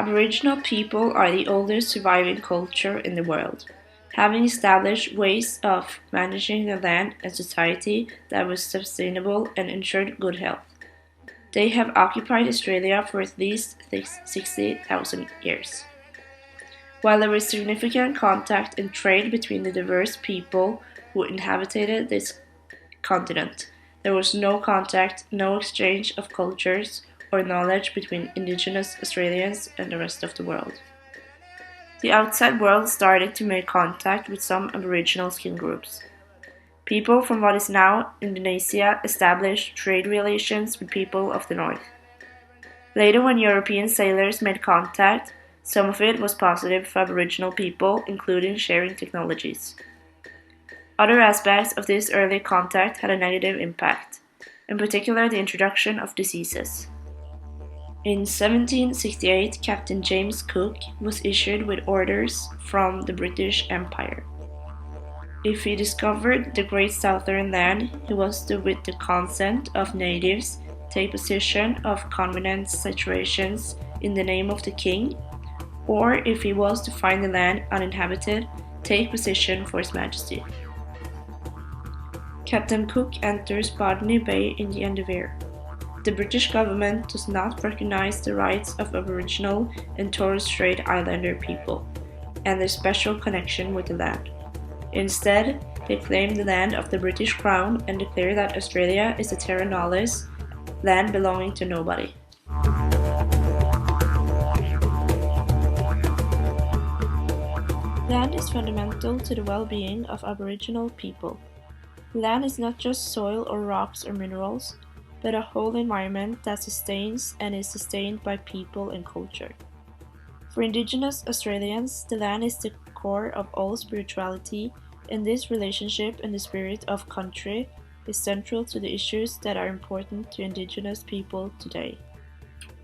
Aboriginal people are the oldest surviving culture in the world, having established ways of managing the land and society that was sustainable and ensured good health. They have occupied Australia for at least 60,000 years. While there was significant contact and trade between the diverse people who inhabited this continent, there was no contact, no exchange of cultures or knowledge between Indigenous Australians and the rest of the world. The outside world started to make contact with some Aboriginal skin groups. People from what is now Indonesia established trade relations with people of the north. Later, when European sailors made contact, some of it was positive for Aboriginal people, including sharing technologies. Other aspects of this early contact had a negative impact, in particular the introduction of diseases. In 1768, Captain James Cook was issued with orders from the British Empire. If he discovered the Great Southern Land, he was to, with the consent of natives, take possession of convenient situations in the name of the king, or if he was to find the land uninhabited, take possession for His Majesty. Captain Cook enters Botany Bay in the Endeavour. The British government does not recognize the rights of Aboriginal and Torres Strait Islander people and their special connection with the land. Instead, they claim the land of the British Crown and declare that Australia is a terra nullius, land belonging to nobody. Land is fundamental to the well-being of Aboriginal people. Land is not just soil or rocks or minerals, but a whole environment that sustains and is sustained by people and culture. For Indigenous Australians, the land is the core of all spirituality, and this relationship and the spirit of country is central to the issues that are important to Indigenous people today.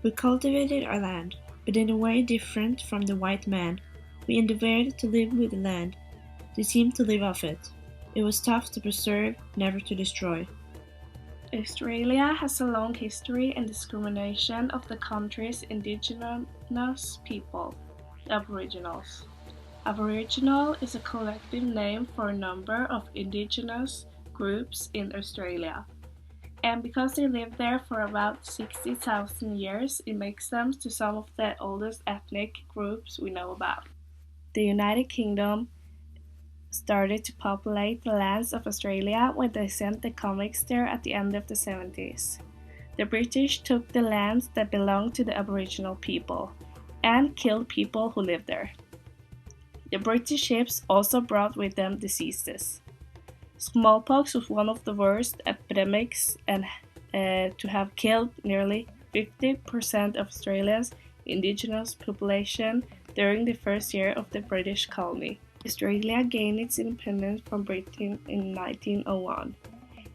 We cultivated our land, but in a way different from the white man. We endeavored to live with the land, to seem to live off it. It was tough to preserve, never to destroy. Australia has a long history in discrimination of the country's indigenous people, the Aboriginals. Aboriginal is a collective name for a number of indigenous groups in Australia. And because they lived there for about 60,000 years, it makes them to some of the oldest ethnic groups we know about. The United Kingdom started to populate the lands of Australia when they sent the convicts there at the end of the 70s. The British took the lands that belonged to the Aboriginal people and killed people who lived there. The British ships also brought with them diseases. Smallpox was one of the worst epidemics and to have killed nearly 50% of Australia's indigenous population during the first year of the British colony. Australia gained its independence from Britain in 1901.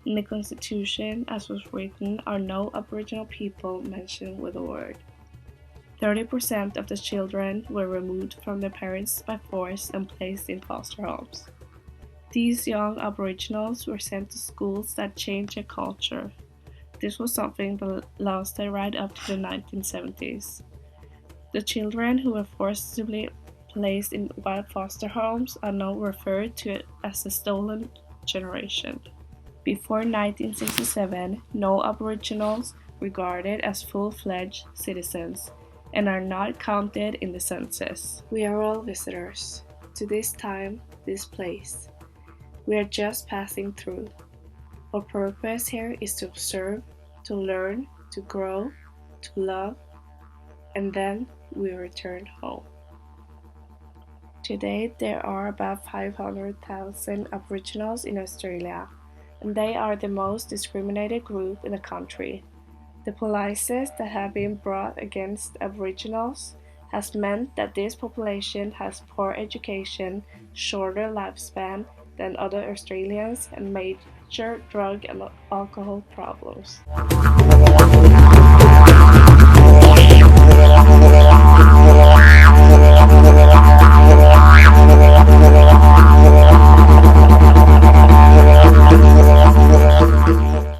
In the Constitution, as was written, are no Aboriginal people mentioned with a word. 30% of the children were removed from their parents by force and placed in foster homes. These young Aboriginals were sent to schools that changed their culture. This was something that lasted right up to the 1970s. The children who were forcibly placed in wild foster homes are now referred to as the stolen generation. Before 1967, no Aboriginals were regarded as full-fledged citizens and are not counted in the census. We are all visitors to this time, this place. We are just passing through. Our purpose here is to observe, to learn, to grow, to love, and then we return home. Today, there are about 500,000 Aboriginals in Australia, and they are the most discriminated group in the country. The policies that have been brought against Aboriginals has meant that this population has poor education, shorter lifespan than other Australians, and major drug and alcohol problems.